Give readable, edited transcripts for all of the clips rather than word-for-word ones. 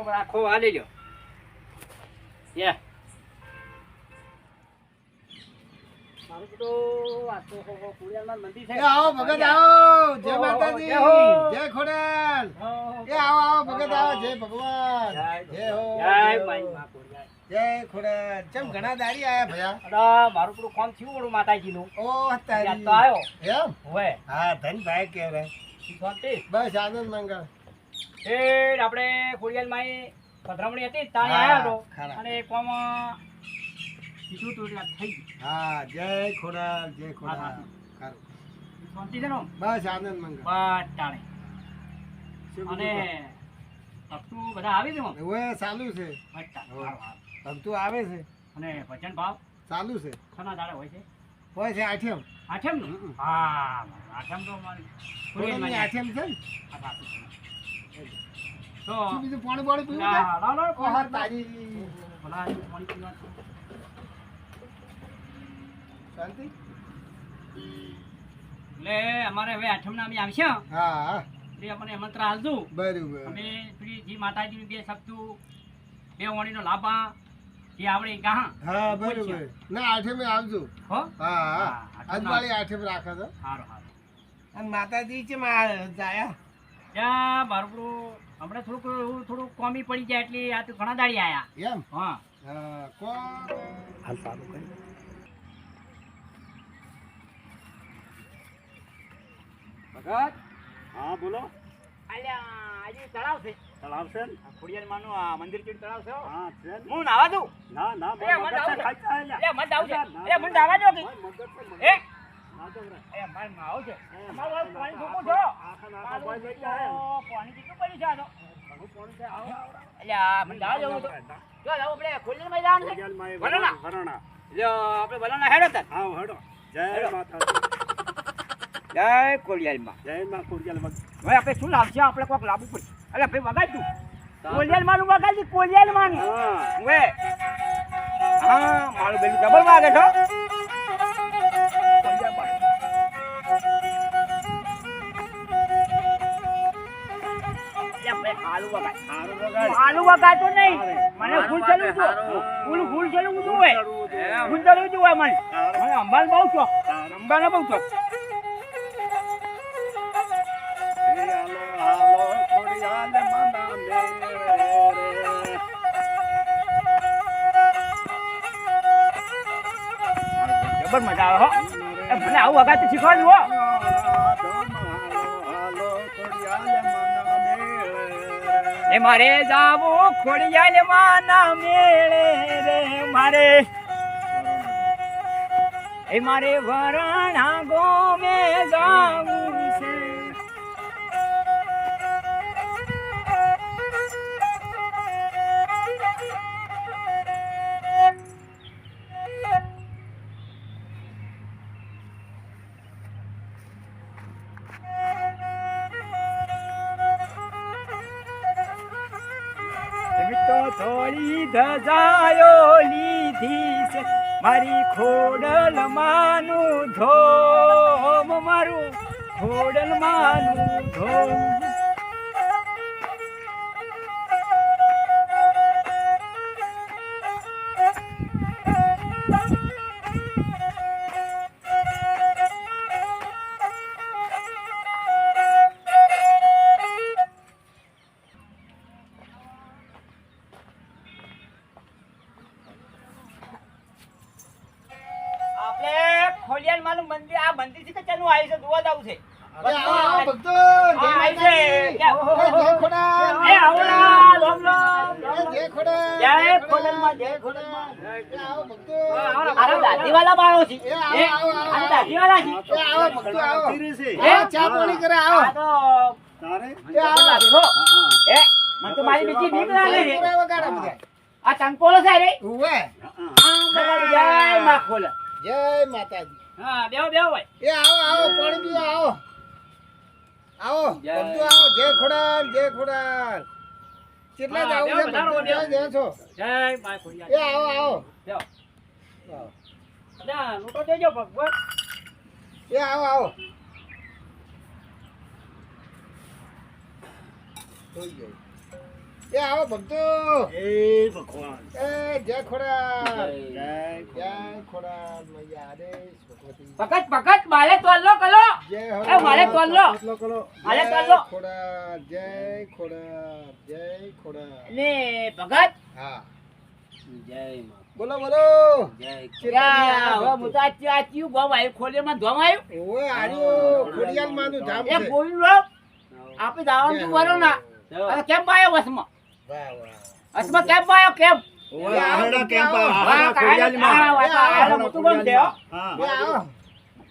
લોટો આખો હાલી લ્યો યે મારું તો આ તો કુળિયામાં મંદિર છે આવો ભગત આવો જય માતાજી જય ખોડલ આવો ભગત આવો જય ભગવાન જય હો જય માઈ માં કુળિયા જય ખોડલ ચમ ઘણા દાડી આયા ભયા અડા મારું પેલું કોમ થયું ઓલું માતાજી નું ઓ તારી તો આવ્યો એમ હોવે હા ધન ભાઈ કેરે શાંતિ બસ આનંદ મંગળ એ આપણે કુળિયામાં પધરામણી હતી તાણે આવ્યો હતો અને કોમ કીધું તું એટલે થઈ ગયું હા જય ખોડલ જય ખોડલ ખરું શાંતિ છે ને બસ આનંદ મંગળ બસ તાણે અને ભક્તો બધા આવી છે હવે ચાલુ છે ભક્તો આવે છે અને ભજન ભાવ ચાલુ છે ખના દાડે હોય છે આઠમ આઠમ ને હા આઠમ તો ખોડલની આઠમ છે ને તો શું બીજું પાણી પાણી પીવું છે? ઓહો, તારી પાણી પીવા શાંતિ એટલે અમારે હવે આઠમના અમે આવશે હા હા એટલે અમને આમંત્રણ આલજો બરોબર અમે પેલી જી માતાજીની બે શબ્દો બે વાણીનો લાભા જે આવડે ગાહ હા બરોબર ના આઠમે આવજો હો હા હા આઠમ અજવાળી આઠમ રાખે છે સારું સારું અને માતાજી છે જાયા ત્યાં મારું હમણાં થોડું કોમી પડી જાય એટલે આ તો ઘણા દાડી આયા એમ હા હા કોણ હાલ સારું કરી ભગત હા બોલો અલ્યા આજે તળાવ છે તળાવ છે ને? ખોડિયાર માનું આ મંદિર ચીડ તળાવ છે હો. હા છે ને? હું નાવા દઉં ના ના એ મને મગજ આવું છે, ખાઈ જાય છે. એ મને આવું છે. ના, એ મને નાવા દો કે મગજ છે, મગજ. એ ના તો રે. એ મારે નાવું છે એ, મારું આ પાણી ધોકું છો આખા નાખા મારું ભાઈ લઈ જાય. પાણી કેટલું પડ્યું છે આ તો ઘણું પાણી છે, આવો, આવો. અલ્યા મને નાવા જવું હતું જો લાવો આપણે ખોડિયાર માં જવાનું છે ખોડિયાલમાં એ વરાણા. વરાણા. જો આપણે વલાના હેડો તાર આવો, હેડો. જય હેડો. માતાજી. જય ખોડિયાર માં જય માં ખોડિયાલમાં. હવે આપણે શું લાવશે આપણે કોઈક લાવવું પડશે અલ્યા ભાઈ વગાડ તું કોલિયાલ માનું વગાડ દી કોલિયાલ માનું હા. હવે હા મારું બેલું ડબલ વાગે છો આલુ વગાડતો નહીં મને ફૂલ ચાલુ છું ફૂલ ચાલુ છું હોય ફૂલ ચાલુ છું હોય મને મને અંબાલ બહુ શોખ અંબાનો બહુ શોખ એ હાલો, હાલો, ખોડિયાલમાં નામે રે. જબર મજા આવે હો એ મને આવું વગાડતું શીખવાડ્યું હો એ મારે જાવું ખોડિયાલ માના મેળે રે મારે એ મારે વરણા ગોમે જાવું છે તો થોડી ધજાયો લીધી છે મારી ખોડલ માનું ધોમ મારું ખોડલ માનું ધોમ ખોડિયાલ માનું મંદિર આ મંદિર થી ચાલુ આવી છે જોવા જાવ છે ભક્તો જય આ આવી માતાજી છે. જય ખોડલ એ આવડા રામ રામ જય ખોડલ જય ખોડલ માં જય ખોડલ માં આવો ભક્તો આ દાદીવાલા બાળો છે એ આવો, આવો, આવો. આ દાદીવાલા છે એ આવો ભક્તો આવો ધીરે છે. એ ચા પાણી કરે આવો આ તો તારે? એ આવો હો એ મને તો મારી બીજી બીક લાગે છે પૂરા વગાડે બધા આ ચંકોલો છે રે ઉવે જય માં ખોલ જય માતાજી હા બેહો ભાઈ એ આવો આવો પાણી પીવો આવો આવો જય. ભક્તો આવો જય ખોડલ જય ખોડલ કેટલા હા, જાવું છે બેહો, ભક્તો બેહો. ક્યાં છો જય માં ખોડિયાર એ આવો આવો બેહો આવો. ના લોટો દેજો ભગવાન એ આવો આવો થઈ ગયું એ આવો ભક્તો એ ભગવાન એ જય ખોડાલ જય જય ખોડાલ મૈયા આદેશ ભગવતી પકડ પકડ મારે તોલો કલો જય એ મારે તોલો કેટલો કરો મારે જય તોલો ખોડાલ જય ખોડાલ જય ખોડાલ ને ભગત હા જય માં બોલો બોલો યા હવે મુતા ચાચ્યુ ગમ આયુ ખોલેમાં ધોમ આયુ ઓય આર્યો ખોડિયાલ માનું ધામ એ છે બોલ લો આપે દાવન તું વરો ના અરે કેમ પાયો વસમાં વાહ વાહ વસમાં કેમ પાયો કેમ ઓય આરડા કેમ્પ હા ખોડિયાલી માં આ મોટું ગમ છે હો હા એ આવો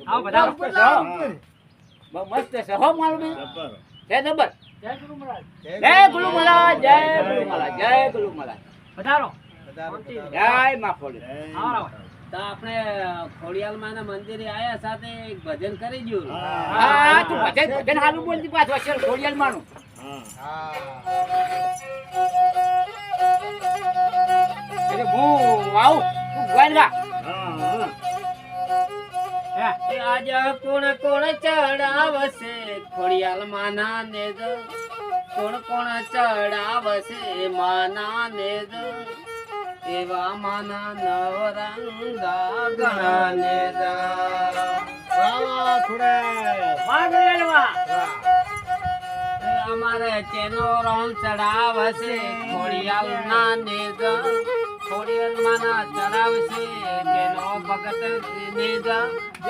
આવો બધા ઉપર મસ્ત લાવો, છે ઉપર. બહુ મસ્ત છે હો મારું બી જબર જય જબર જય જય ગુરુ મહારાજ જય ગુરુ મહારાજ જય ગુરુ મહારાજ પધારો પધારો, પધારો. જય માં ખોડી જય તો આપણે ખોડિયાલમાં ના મંદિરે આયા સાથે એક ભજન કરી ગયું હા તું ભજન ભજન હાલું બોલતી પાછો અસર ખોડિયાલ માનું હા હા એટલે હું આવું તું ગાન ગા હા એ આજ કોણ કોણ ચડાવશે ખોડિયાલ માના ને કોણ કોણ ચડાવશે માના ને એવા માના નવરંગા ગણા ને વાહ વાહ ખોડાલ માં ગયેલવા વાહ અમારે ચેનો રોમ ચડાવશે ખોડિયાલ ના ને ખોડિયાલ માના ચડાવશે તેનો ભગત ને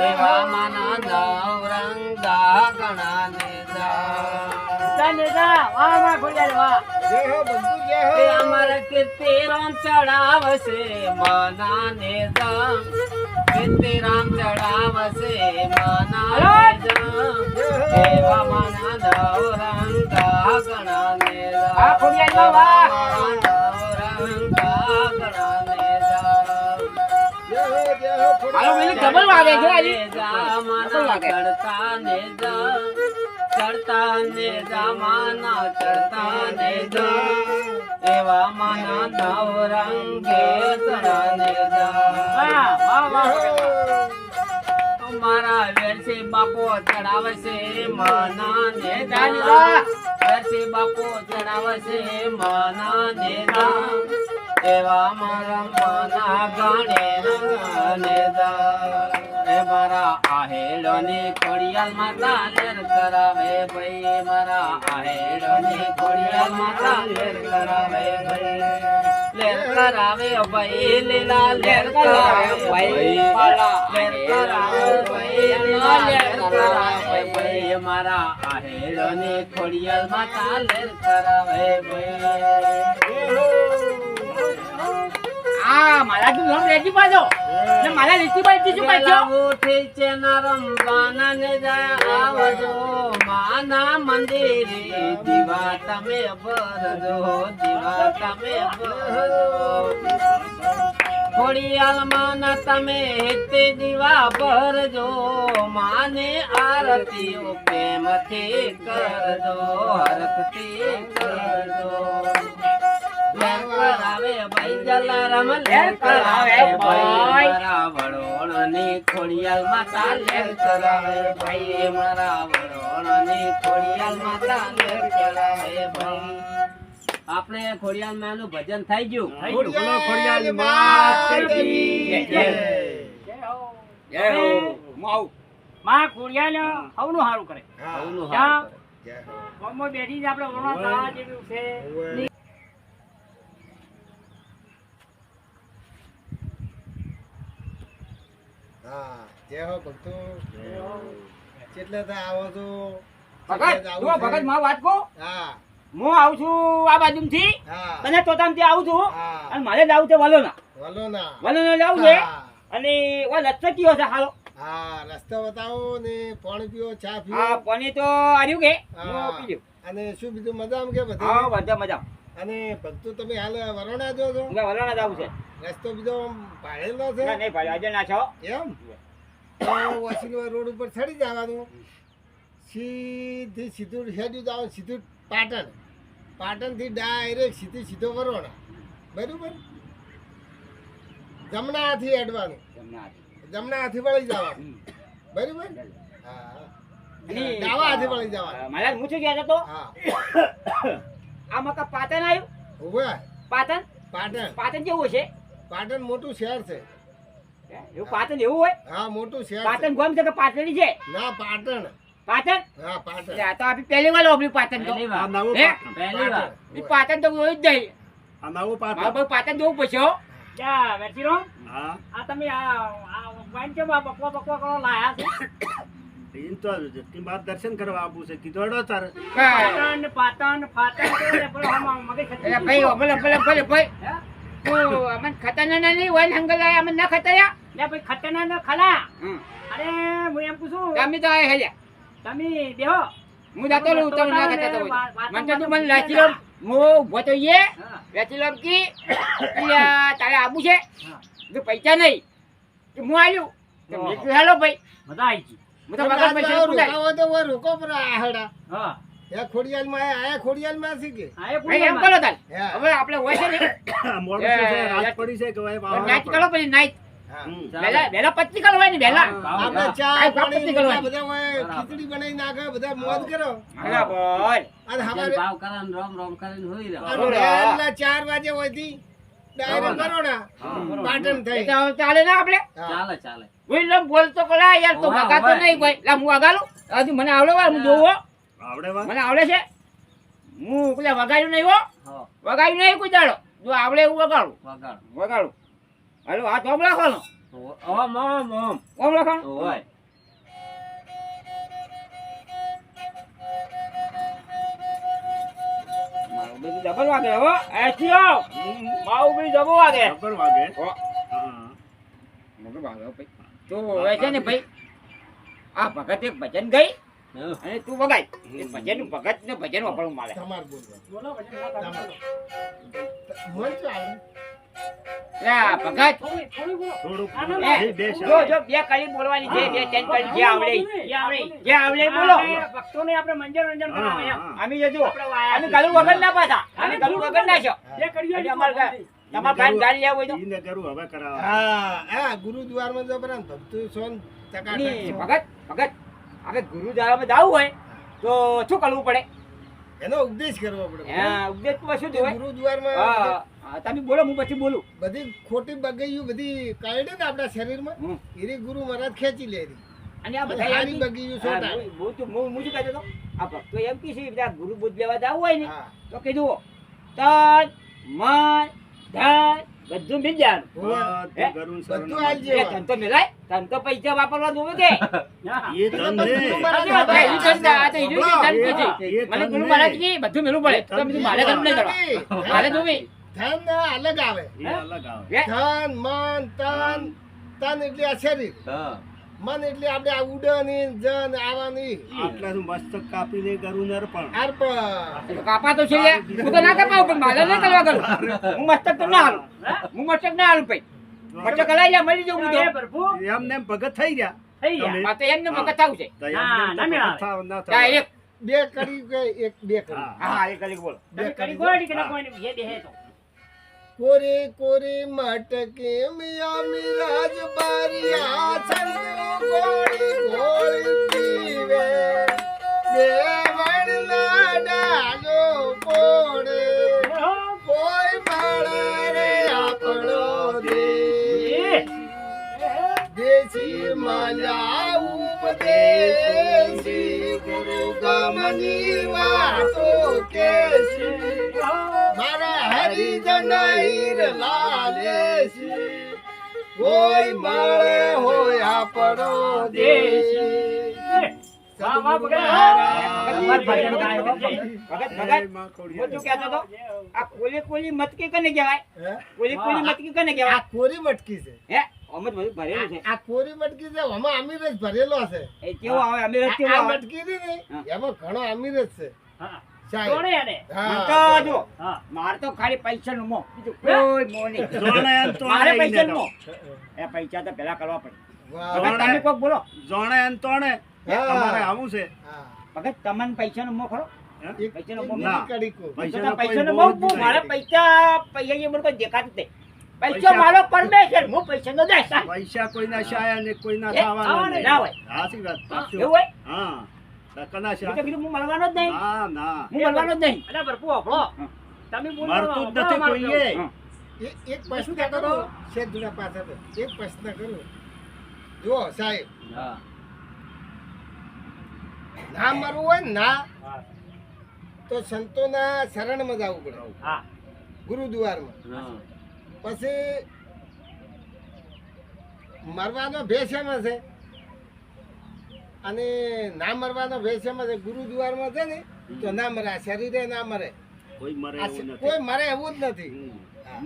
એવા માના નવરંગા ગણા ને તને જા વાહ માં ખોડિયાલ વાહ જય હો બંધુ જય હો એ અમારે કીર્તિ રામ ચડાવશે માના ને કીર્તિ રામ ચડાવશે માના ને એવા માના નવરંગા ગણા ને આ ખોડિયાલ વાહ નવરંગા ગણા ને જય હો ખોડાલ. હાલો મેલી ડબલ વાગે છે આજે ચડતા ને જમાના ચડતા ને એવા માના નવરંગે ચડા ને વાહ વાહ વાહ મારા વેરસે બાપો ચડાવશે માના ને વેરસે બાપો ચડાવશે માના ને એવા મારા માના ગણે ને એ મારા આહેડો ની ખોડિયાલ માતા લેર કરાવે ભાઈ મારા આહેડો ની ખોડિયાલ માતા લેર કરાવે ભાઈ લેર કરાવે ભાઈ લીલા લેર કરાવે ભાઈ મારા લેર કરાવે ભાઈ લીલા લેર કરાવે ભાઈ મારા આહેડો ની ખોડિયાલ માતા લેર કરાવે ભાઈ આ મારા તું નામ રેજી પાછો ને મારા લીટી પાછી શું પાછો ઉઠી છે રમવાના ને જાય આવજો માના મંદિરે દીવા તમે ભરજો દીવા તમે ભરજો ખોડિયાલ માના તમે હેતે દીવા ભરજો માને આરતીઓ પ્રેમથી કરજો હરખથી કરજો લેર કરાવે ભાઈ જલારામ લેર કરાવે ભાઈ મારા વડોળની ખોડિયાલ માતા લેર કરાવે ભાઈ મારા વડોળની ખોડિયાલ માતા લેર કરાવે ભાઈ આપણે ખોડિયાલ માનું ભજન થઈ ગયું ખોડિયાલી માત કી જય જય હો હું આવું માં ખોડિયાલ હવનું હારું કરે હા. આવનું ક્યાં હારું કરે. જય હો. ગામમાં બેઠી જ આપણે વણવા તાવા જેવું છે ઓય. હા જય હો ભક્તો કેટલે તો આવો છો ભગત જુઓ ભગત માં વાત કહું હા હું આવું છું આ બાજુથી હા અને તોતામથી આવું છું હા અને મારે જવું છે વલોના વલો ના વલોના જવું છે હા. અને ઓ લચ્છો કયો છે હાલો હા રસ્તો બતાવો ને પાણી પીવો ચા આ પીવો પાણી તો આવ્યું કે હા. હું પી લઉં. અને શું બીજું મજા આમ કે બધે હા બધા મજા અને ભક્તો તમે હાલ વરોણા જો છો હું વલોના જવું છે રસ્તો બીજો આમ પાડેલો છે ના નહીં ભાઈ આજે ના છો એમ તો વસીલવા રોડ ઉપર ચડી જવાનું સીધું હેડ્યું જવાનું સીધું પાટણ પાટણથી ડાયરેક્ટ સીધો વરોણા બરાબર જમણા હાથી હેડવાનું જમણા હાથી વળી જવાનું બરાબર હા અને ડાવા હાથી વળી જવાનું મારા હું શું કહેતો તો હા આ મકા પાટણ આવ્યું ઉભે પાટણ પાટણ પાટણ કેવું છે પાટણ મોટું શહેર છે. એવું પાટણ એવું હોય હા મોટું શહેર છે. પાટણ ગોમ છે કે પાટણી છે ના પાટણ. પાટણ હા પાટણ. એટલે આ તો આપી પહેલી વાર ઓબલી પાટણ તો પહેલી આ વાર. નવું હે? પાટણ. પહેલી વાર. ઈ પાટણ તો હોય જ નહીં આ નવું મારે પાટણ. બહુ પાટણ જવું પડશે હો ક્યાં વેચીરો હા આ તમે આ વાઈન કેમ આ બકવા બકવા કરો લાયા છે એમ તો તી બાદ દર્શન કરવા આવવું છે કીધું હેડો તારે. પાટણ પાટણ પાટણ એટલે પેલો આમાં મગજ ખતરી એટલે ભાઈ ભલે ભલે ભલે ભાઈ હે? તું અમને ખતરનાક નહીં હોય ને હંગલ અમને ના ખતર્યા લે ભાઈ ખતરનાક ન ખલા હમ. અરે હું એમ પૂછું તમે તો આ હેલ્યા તમે બેહો હું જાતો રહું તમે ના ખતરતા હોય મને તો તું મને લાચી લો હું ઉભો તો ઈએ હા. લાચી લો કી એટલે તારે આબુ છે જો પૈસા નહીં તો હું આવ્યું તો મેં કીધું હેલો ભાઈ મજા આવી ગઈ હું તો વગર પૈસા પુગાય રોકાવો તો વો રોકો પર આહડા. હા એ ખોડિયાલમાં આયા ખોડિયાલમાં છે કે આ એ ભાઈ એમ પૂછો કરો તાર હે. હવે આપણે હોય છે ને મોડું શું છે રાત પડી છે કે ભાઈ બાવા નાચ કરો પછી નાચ હા. હમ. વહેલા વહેલા પત્તી કરવાની વહેલા આપણે ચા કાંઈ પાણી પ્રાપ્તિ કરવાની. બધા હોય ખીચડી બનાવી નાખે બધા મોજ કરો બરાબર અને ભજન હવારે ભાવ કરે ને રોમ રોમ કરીને હોઈ રહ્યો. અને વહેલા 4 વાગે હોયથી ડાયરેક્ટ કરો ને પાટણ થઈ. તો ચાલે ના આપણે હા. ચાલે ચાલે. કોઈ લમ બોલતો કોલા યાર તો હોવે, વગાતો હોવે. નહીં કોઈ લા હું વગાડું હજુ મને આવડે વાર હું જોવો આવડે વાત મને આવડે છે હું પેલા વગાડ્યું નહીં હો હા, વગાડ્યું નહીં કોઈ દાડો જો આવડે એવું વગાડું વગાડ. વગાડું હાલો આ તો ઓમ લખવાનો ઓમ ઓમ ઓમ. ઓમ લખવાનું ઓય. મારું બધું ડબલ વાગે હો એસીઓ મારું બધું ડબલ વાગે ખબર વાગે હો હા મોટો વાગે હો ભાઈ તો હવે છે ને ભાઈ આ ભગત એક ભજન ગઈ હા. અને તું વગાડ એ ભજન ભગત ને ભજન વાપરવું મારે તમાર બોલવાનું. બોલો પછી વાત તમાર. કરો. મન ચાલે. લા ભગત થોડી બોલો થોડુંક એ, બે જો જો બે કલી બોલવાની છે બે ત્રણ કલી જે આવડે ઈ. જે આવડે ઈ બોલો ભક્તોને આપણે મંજન કરાવે એમ. અમે જજો આપણે વાયા અમે છે. ગલું વગર ના પાછા અમે ગલું વગર ના છો જે કરીએ એટલે અમારે કાંઈ તમારે કાંઈ ગાડી લેવું હોય તો ઈને કરું હવે કરાવવા હા હા ગુરુદ્વારમાં જો બરાબર ભક્તો સોન ટકા ની ભગત ભગત આપણે ગુરુદ્વારામાં જવું હોય તો શું કરવું પડે એનો ઉપદેશ કરવો પડે. હા ઉપદેશ તો શું જોવે ગુરુદ્વારમાં હા હા, તમે બોલો હું પછી બોલું બધી ખોટી બગૈયું બધી કાઢે ને આપણા શરીરમાં હમ. એરી ગુરુ મહારાજ ખેંચી લે રી. અને આ બધા હારી એમ કી- બગીયું હા, સોટાડે. હું શું કહેતો હતો આ ભક્તો એમ કી છે બધા ગુરુ બુદ્ધ લેવા જવું હોય ને હા. તો કીધું તન મન ધન બધું મિલ જાય બધું કરું બધું આલ એ ધન તો મેલાય ધન તો પૈસા વાપરવા જોવે કે હા. એ ધંધે સાચી વાત છે, એનું ધન આ તો એનું જ ધન કીધી. એ મને ધન ગુરુ નહીં. મહારાજ કી બધું મેલું પડે તો બીજું મારે ધન નહીં કરવા મારે જોવી ધન અલગ આવે. એ અલગ આવે હે? ધન મન તન તન એટલે આ શરીર, હા. મન એટલે આપણે આ ઉડની જન આવવાની આટલાનું મસ્તક કાપીને કરું ને અર્પણ અર્પ તો કાપા તો છે લે. હું તો ના કાપાવું પણ મારે નહીં કરવા કરું હું મસ્તક તો ના હાલું હું મસ્તક ના હાલું ભાઈ મસ્તક હલાઈ જાય મરી જવું એ તો પ્રભુ એમને એમ ભગત થઈ ગયા થઈ ગયા. આ તો એમને મગજ થાવું છે તો ના, એમને એમ તો ના મેળાવે. ભગત થાવ ના ત્યાં થાવ. એક બે કરી કે એક બે કરી હા. હા એક કલીક બોલો બે તમે કરી કરી ગોળી કે ના કોઈ એ દેહે તો કોરે કોરે મટકે મિયા મિરાજ બારિયા સંગ ગોળી ગોળી પીવે દેવણના ડાલો પોડે કોઈ મળે રે આપણો દેશ દેશી મજા ઉપદેશી ગુરુ ગમની વાતો કેશી મારા હરિજન હીર લાલેશી કોઈ મળે હોય આપણો દેશી વાહ, વાહ, ભગત. ભગત ભજન ગાય હો, ભગત. ભગત જય ભગત માં હું ખોડિયાર. શું કહેતો હતો આ કોલી કોલી મટકી કને કહેવાય હે? કોલી કોલી મટકી કને આ કહેવાય કોરી મટકી છે હે આમ જ બધું ભરેલું છે આ કોરી મટકી છે આમાં અમીરજ ભરેલો છે એ કેવો આવે અમે રસ્તે આ આવે મટકી છે ને હા. એમાં ઘણો અમીરજ છે હા. સાહેબ. તોડે એને. મને તો હા જો હા. મારે તો ખાલી પૈસાનું મોહ બીજું કોઈ મોહ નહીં જોણે એમ તોણે મારે ઈને પૈસાનું તો. મોહ એ પૈસા તો પેલા કરવા પડે વાહ. ભગત તમે કોક બોલો જોણે એમ તોણે. હા. તમારે આવું છે હા. ભગત તમને પૈસાનો મોહ ખરો હે? એક પૈસાનો મોહ ના. કડી કો. પૈસાનો કોઈ પૈસાનો મોહ મોહ જ હું નહીં. મારે પૈસા એ મને કોઈ દેખાતું જ નહીં પૈસા પૈસા- મારો પરમેશ્વર હું પૈસાનો દેશ પૈસા કોઈના શાયા ને કોઈના એ, ખાવાના ખાવાના નહીં. ના હોય. સાચી વાત પાછું. એવું હોય હા તો કના મેં શા? તો કીધું હું મળવાનો જ નહીં ના ના હું મળવાનો જ નહીં અલા પ્રભુ આપણો તમે બોલો, મારતું જ બોલો, નથી મારજો. કોઈએ. એક પ્રશ્ન કરો શેઠજીના પાસે એક પ્રશ્ન કરું જો સાહેબ હા ના મરવું હોય ને ના તો સંતોના શરણમાં જવું પડે હા ગુરુદ્વારમાં હા પછી મરવાનો ભેષ એમાં છે અને ના મરવાનો ભેષ એમાં છે ગુરુદ્વારમાં છે ને તો ના મરે આ શરીરે ના મરે કોઈ મરે આ એવું નથી. કોઈ મરે એવું જ નથી હા.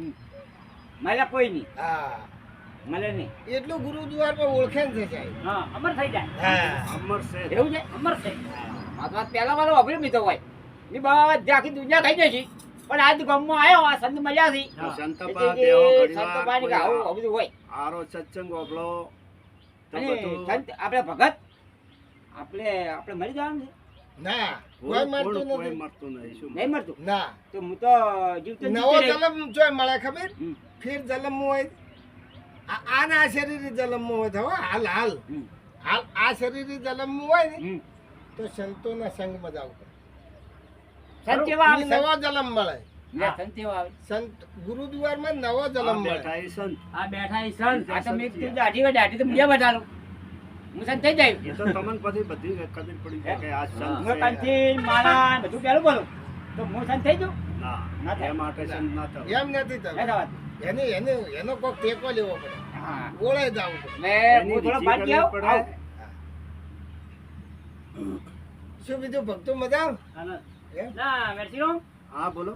મળે કોઈ નહીં હા મળે નહીં એટલું ગુરુદ્વારમાં ઓળખેણ છે સાહેબ હા અમર થઈ જાય હા અમર છે. એવું છે અમર છે આ તો પહેલા વાળો અભિમ લીધો હોય એ બધા આખી દુનિયા થઈ જશે પણ આજ ગામમાં આવ્યો આ સંત મળ્યા છે તો સંતપા એટલે જે દેવો ઘડીવાર સંતોબાની કે કોઈ આવું આવું બધું હોય આરો સત્સંગ ઓગળો તો અને બધું સંત આપણે ભગત આપણે મરી જવાનું છે ના કોઈ કોઈ મળતું કોઈ નથી મરતું નહીં. શું નહીં મરતું ના તો હું તો જીવતો નવો જીવતો રહી. જન્મ જો મળે ખબર હમ. ફિર જન્મ હોય આના શરીરે જન્મ હોય તો હો, હાલ હાલ હમ. હાલ આ શરીરે જન્મ હોય ને હમ. તો સંતોના સંગમાં જવું પડે સંત કેવા આવે? ઈ નવો જન્મ મળે લે, સંત કેવા આવે? સંત ગુરુદ્વારમાં નવો આ જન્મ મળે બેઠા એ સંત. આ બેઠા એ સંત આ તો મેં કીધું દાઢી તો મુડિયા બતાલું હું સંત થઈ જાય એ તો તમને પછી બધી ખબર પડી જાય કે આ સંત હું છે. કંઠી માળા બધું પહેલું બોલું તો હું સંત થઈ જાઉં ના, ના થાય. એ માટે સંત ના થવું. એમ નથી ના થતું થવાતું. એનો કોઈ ટેકો લેવો પડે હા ઓળે જવું પડે મેં એની હું થોડો વિધિ બાકી કરવી પડે. આવું શું બીજું ભક્તો મજા અને એમ? ના મેરસીનો હા બોલો.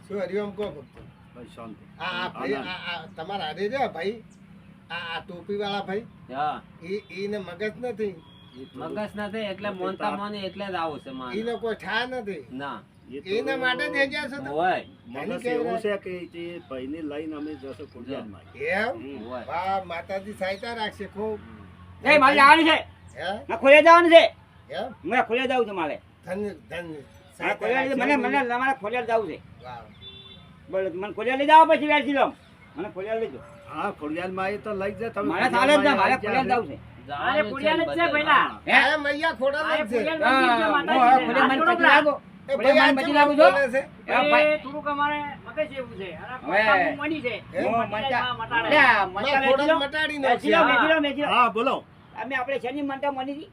શું હરિઓમ કહો ભક્તો ભાઈ શાંતિ. આ ભાઈ આ તમારા હારે રહ્યો ભાઈ આ ટોપી વાળા ભાઈ હા એને મગજ નથી એ થોડું- મગજ નથી એટલે મોનતા મોને એટલે જ આવું છે મારે એનો કોઈ ઠા નથી ના એ થોડું- એના માટે જ ગયા છો તમે? હોય મગજ એવું છે કે જે ભાઈને લઈને અમે જશો કુંડિયામાં. એમ હોય વાહ માતાજી સહાયતા રાખશે ખૂબ એ મારે જવાનું છે હે મારે ખોલે જવાનું છે એમ મેં ખોલે જવું છે મારે ધન્ય ધન્ય મારે સહાયતા ખોલે રાખશે. મને મારે ખોલે જવું છે વાહ બોલો મને ખોલે લઈ જાઓ પછી વેચી લો મને ખોલે લઈ જાઓ હા ખોડિયારમાં એ તો લઈ જાય તમે. મારે ચાલે જ ના મારે ખોલે ખોડિયારમાં જવું છે અરે પુલિયાને જ છે પહેલા હે આ મૈયા ખોડા આ જ છે પુલિયાને મંદિર છે, હા, માતાજી છે. ખોલે મને આ પછી થોડોક લાગો એ ખોલે ભાઈ મને આ પછી કેમ લાગુ છો બોલે છે? એ ભાઈ એ થોડુંક અમારે મગજ જેવું છે અને હવે. પાપા મણી છે હે? હું મટાડે. મટા મટાડે. લે મેં મટા ખોડા વેચી લો મટાડી વેચી નાખશે. લો વેચી લો હા બોલો. અમે આપણે શેની મનતા મની હતી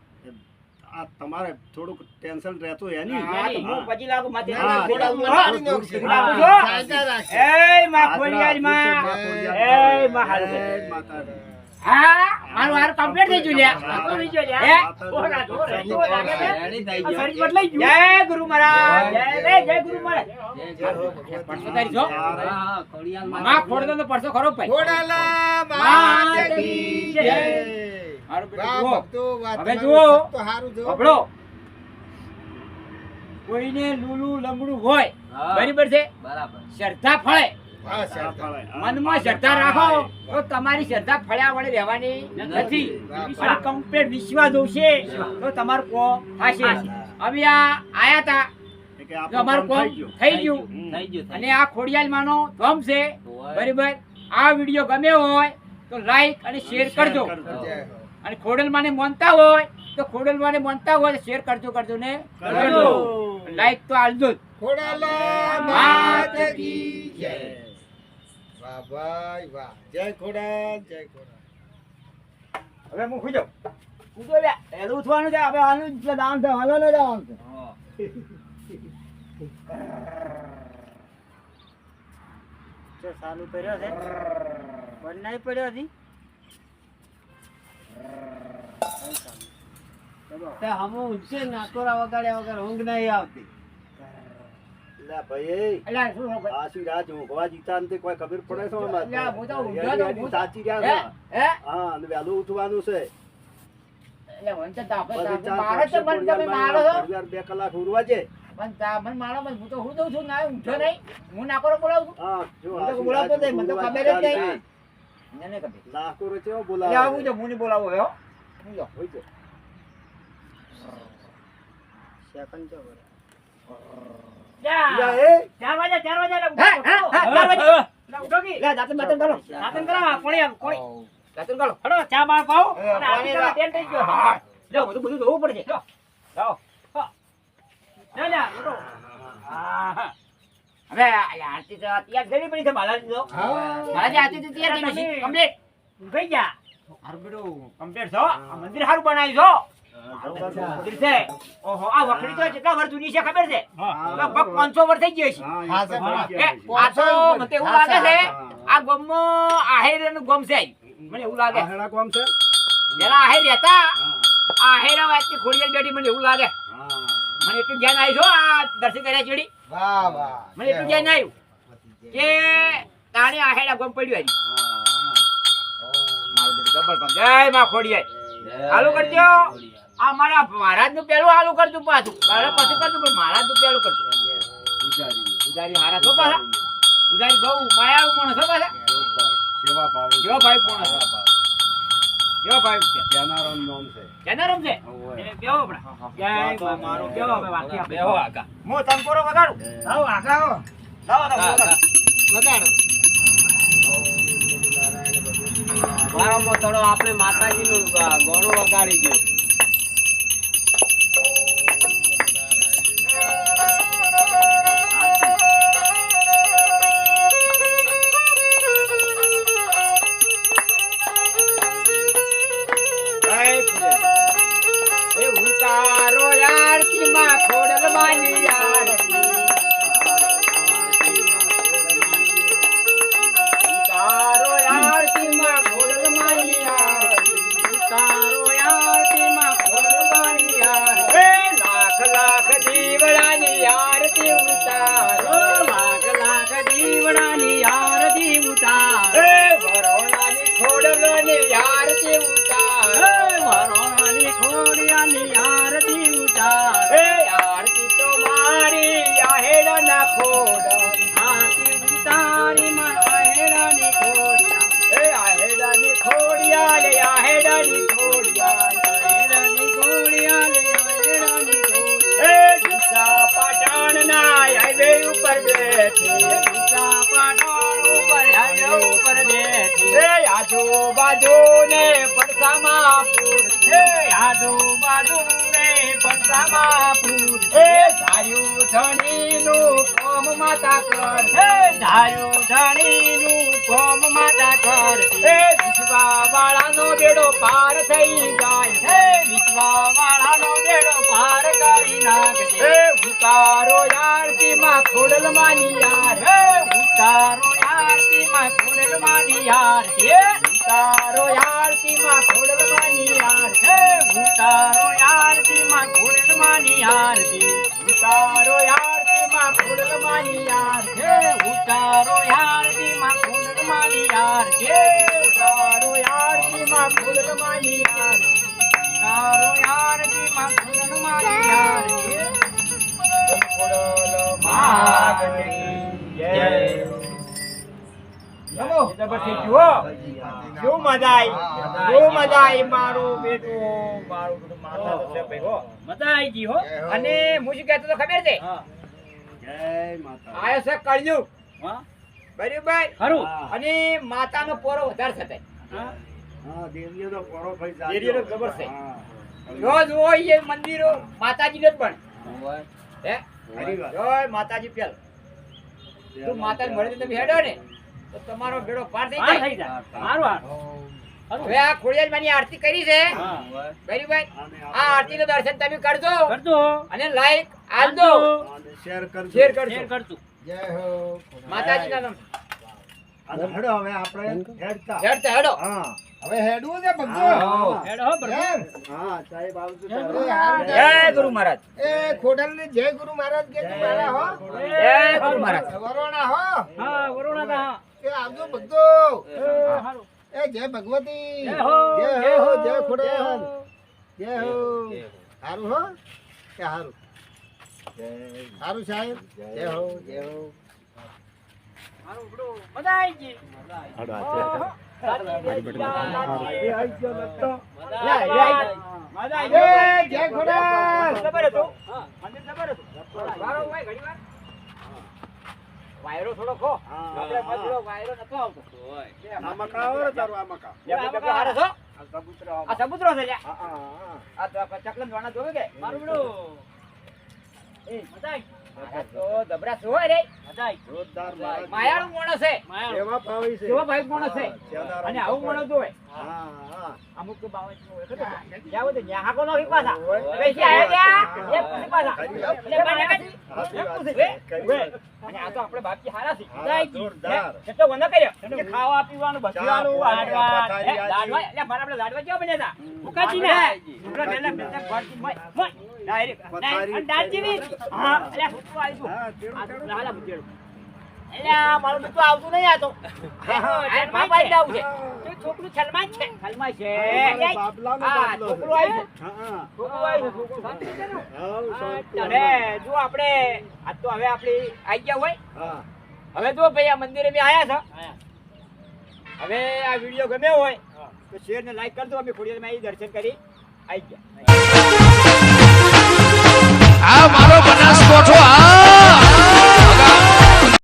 આ તમારે થોડુંક ટેન્શન રહેતું એની. હા તો હું પછી લાગુ માથે ના, ના, ખોડા હા, મટાડી હા, નાખશે. લાગુ છો? સહાયતા રાખશે. એ માં આદરા ખોડિયાર માં દિવસે માં એ ખોડિયાર માં હારું જય છે. માતાજી. હા મારું હારું કમ્પ્લીટ થઈ ગયું લ્યા આ તો નહીં જો લ્યા. હે? ઓલા જો, રેતો લાગે છે. રેડી થઈ આ ગયો શરીર બદલાઈ ગયું. જય ગુરુ મહારાજ જય ગુરુ મહારાજ જય હો ભગવાન. પરસો તારી છો હા હા ખોડિયાલ માં ખોડતો તો પરસો ખરો ભાઈ ખોડાલા માતા માતા કી કી જય. જય. હારું બેટા વાહ, જુઓ ભક્તો, વાહ, હવે તમારું જુઓ. સત તો હારું જુઓ. હબળો કોઈને લૂલું લંગડું હોય હા. બરાબર છે બરાબર શ્રદ્ધા ફળે હા, આ સર. ફળે. મનમાં શ્રદ્ધા રાખો તો તમારી શ્રદ્ધા ફળ્યા વડે રહેવાની નથી અને કમ્પ્લીટ વિશ્વાસ જોશે તો તમારું કોમ થશે હવે આ આયા તા કે તો આપણું અમારું કામ કોમ થઈ ગયું. થઈ ગયું થઈ ગયું અને આ ખોડિયાલ માનો ધમ છે હોય. બરાબર આ વિડીયો ગમે હોય તો લાઈક અને શેર કરજો જય હો. અને ખોડલ માને માનતા હોય તો ખોડલ માને માનતા હોય તો શેર કરજો ને કરજો લાઈક તો આલજો જ. ખોડાલા માતા કી જય. વાહ ભાઈ વાહ. જય ખોડાલ, જય ખોડાલ. હવે હું ખુજો ખુજો લે એલું ઉઠવાનું છે હવે આનું જ દાન છે હાલો ને દાન છે હા. જો ચાલુ કર્યો છે બંધ નહીં પડ્યો હજી તે હમો ઊંચે નાકોરા વગાડ્યા વગર ઊંઘ નહીં આવતી લે ભાઈ અલ્યા શું હો ભાઈ? આ શું રાજ ઊંઘવા જીતા ને તે કોઈ ખબર પડે છે આમાં? અલ્યા, હું તો ઊંઘ્યો તો એની- એની હું- સાચી રહ્યા હે? છે. હે? હા અને વહેલું ઉઠવાનું છે. એટલે મને તો તાપે પછી તાપે ચાર મારે તો પાંચસો મને તમે મારો છો ઘડિયાળ 2 કલાક ઉડવા છે. મને મને મારો હું તો હું દઉં છું ના ઊંઘ્યો નહીં હું નાકોરો બોલાવું છું હા જો હું તો આ શું બોલાવતો રાજ જ નહીં, મને તો ઉડવા ખબર જ જીતા નહીં. ને એને કદી નાકોરો ચેવો એટલે બોલાવે આવું જો હું નહીં બોલાવું હવે હો હું જો હોય છે. સેકન્ડ જો બરાબર. યા, જા. એ 4 વાગે 4 વાગે એટલે હે ઉઠો, હે ઉઠો. ચાર વાગે એટલે ઉઠો કી. લે દાંતન બાતન કરો દાંતન કરાવો, કોણી આમ, કોણી. દાંતન કરો હળો, ચા બા પાવો એ, અને આરતી કરવા તેલ થઈ ગયો. લે બધું જોવું પડશે લો. જાઓ લે, લે, ઉઠો. આહા. હવે આ આરતી તો તૈયાર થઈ પડી છે બાલાજી તો. હા બાલાજી આરતી તો તૈયાર થઈ ગઈ છે. કમ્પ્લીટ. થઈ ગયા. હારું બેટું કમ્પ્લીટ છો. આ મંદિર હારું બનાવ્યું છો. મંદિર છે. ઓહો આ વખડી તો કેટલા વર્ષ જૂની છે ખબર છે? લગભગ 500 વર્ષ થઈ ગઈ છે. હા, છે. એ, આ તો મને એવું લાગે છે આ ગામમાં આહેરનું ગામ છે. મને એવું લાગે. આહેડા કોમ છે? પેલા આહેર રહેતા આહેરા વાતની ખોડિયાલ બેઠી મને એવું લાગે. હા. મને એટલું જ્ઞાન આવ્યું છો આ દર્શન કર્યા ચડી. વાહ વાહ મને એટલું જ્ઞાન આવ્યું કે તાણે આહેડા ગામ પડ્યું હજી. મારું બધું ગબ્બર કામ. જય માં ખોડિયાલ. હાલું કરજો. આ મારા મહારાજનું પેલું હાલું કરતું પાછું. મારે પાછું કરતું પણ મહારાજનું પેલું કરતું. પૂજારી હારા છો પાછા. પૂજારી બહુ માયાળુ માણસ છો પાછા. સેવા ભાવે કેવો ભાઈ માણસ. કેવો ભાઈ છે. જનારામ નામ છે. જનારામ છે. ઓવે. એટલે કેવો આપણે. જય માં મારો કેવો હવે વાક્ય આપણે. બેહો આગા. હું તંકોરો વગાડું. આવો આગળ આવો લાવો તો વગાડો. મારો મોતડો આપણે માતાજીનું ગોળું વગાડી ગયો. એ ઉતારો આરતી માં ખોડલ માની આરતી. ઉતારો આરતી માં ખોડલ માની આરતી. ઉતારો આરતી માં ખોડલ માની આરતી. એ લાખ લાખ દીવડાની આરતી ઉતારો. લાખ લાખ દીવડાની આરતી ઉતારો. એ વરોણાની ખોડલની આરતી ઉતારો. વરોણાની ખોડિયાની આરતી ઉતાર. એ આરતી તો મારી આહેડાના ખોડ. આરતી ઉતારી માં આહેડાની ખોડિયા. એ આહેડાની ખોડિયા લે આહેડાની ખોડિયા. આહેડાની ખોડિયા લે આહેડાની ખોડિયા. એ દિશા પાટણના હાઈવે ઉપર બેઠી. દિશા પાટણ ઉપર હાઈવે ઉપર બેઠી. એ આજુબાજુ ને પડસામાં પૂર. એ આજુબાજુ ને પડસામાં પૂર. એ ધાર્યું ધણીનું કોમ માતા કર. એ ધાર્યું ધણીનું કોમ માતા કર. એ વિશ્વા વાળાનો બેડો પાર થઈ જાય. એ વિશ્વા વાળાનો બેડો પાર કરી નાખે. એ ઉતારો આરતી માં ખોડલ માની યાર. એ ઉતારો આરતી માં ખોડલ માની યાર. એ ઉતારો આરતી માં ખોડલ માની યાર. એ ઉતારો આરતી માં ખોડલ માની યાર. ઉતારો આરતી માં ખોડલ માની યાર. એ ઉતારો આરતી માં ખોડલ માની યાર. એ ઉતારો આરતી માં ખોડલ માની યાર. ઉતારો આરતી માં ખોડલ માની યાર. એ ખોડલ માની જય. ચલો જબરથી જુઓ. શું મજા આવી. શું મજા આવી. મારું બેટું મારું બધું માતા તો છે ભાઈ હો. મજા આવી ગઈ હો. અને હું શું કહેતો તો ખબર છે. જય માતા. આયો છે કળયુગ. બરાબર. ખરું. અને માતાનો પોરો વધારે થતા. હા દેવીઓનો પોરો ભાઈ જાજો. દેવીઓનો ખબર છે. હા. રોજ હોય એ મંદિરો માતાજીને જ પણ હે ખરી વાત. જય માતાજી પેલ. તું માતાને મળે તમે હેડો ને તો તમારો બેડો પાર થઈ જાય. હવે આ ખોડિયાર માની આરતી કરી છે. બરાબર. આ આરતી નું દર્શન તમે કરજો અને લાઈક આપજો. અને શેર કરજો. શેર કરજો. જય હો માતાજીના નામ. અને હેડો હવે આપણે હેડતા. હેડતા હેડો. હા. હવે હેડવું છે ભક્તો એમ? હા સાહેબ આવજો. એ હારું. જય ગુરુ મહારાજ. એ ખોડલને જય ગુરુ મહારાજ કે મારા હો જય ગુરુ મહારાજ. વરોણા હો એ આવજો ભક્તો એ જય ભગવતી જય જય હો, હો જય ખોડલ જય હો હારું હો કે હારું હારું સાહેબ જય હો જય હો મજા આવી ગઈ. જય ખોડલ જબર હતું. મંદિર જબર હતું. વારો હોય ઘડી વાર. વાયરો થોડો ખો. આપણે મધુરો વાયરો નતો આવતો. આ મકા આવો ને તારું આ મકા. આપણે હારે છો? આ કબૂતર આ સબૂતરો છે લ્યા. હા હા. આ તો ચકલન વાણા જોવે કે મારું બડું એ મજા આવી. આ તો દબરા શું હોય રે જોરદાર મહારાજ. માયાળું માણસ છે એવા ભાવી છે. કેવો ભાઈ માણસ છે ચાદાર અને આવું માણસ હોય હા હા અમુક તો બાવન હોય ખબર છે? જ્યાં હોય તો ત્યાં હાકો નથી પાછા હોય. પૈસા આવ્યા ત્યાં એક પૂછી પાછા એટલે બાને કાઢી, સાચી એક વાત પૂછી. છે. વે, ખરી વે. વાત. અને આ તો આપણે બાપજી હારા છે હા, જોરદાર. કેટલો વંદો કર્યો કે ખાવા પીવાનું બધું પાણી, લાડવા પથારી, આજી. લાડવા એટલે મારા આપણે લાડવા કેવા બન્યા હતા ઉકાજી ને ઉકળા પેલા પેલા ઘરથી મોય મોય ડાયરેક્ટ પથારી. અને દાળ જેવી હા એટલે હુકવા આવ્યું હા, તેડું, આ તેડું. લાલા બુજેડું એટલે આ મારું તો આવતું નહીં આ તો આ બાપા જ આવું છે તો છોકરું છલમાય છે છલમાય છે અમારા બાબલાનો આ બાબલો છે. છોકરું આવ્યું હા, હા. છોકરું આવ્યું છે છોકરું હાવ, શાંતિ. અરે જો આપણે આજ તો હવે આપણી આઈ ગયા હોય હા. હવે જો ભાઈ આ મંદિરે મેં આયા છે હવે આ વિડીયો ગમ્યો હોય તો શેર ને લાઈક કરજો અમે ખોડિયારમાં આવી દર્શન કરી આવી ગયા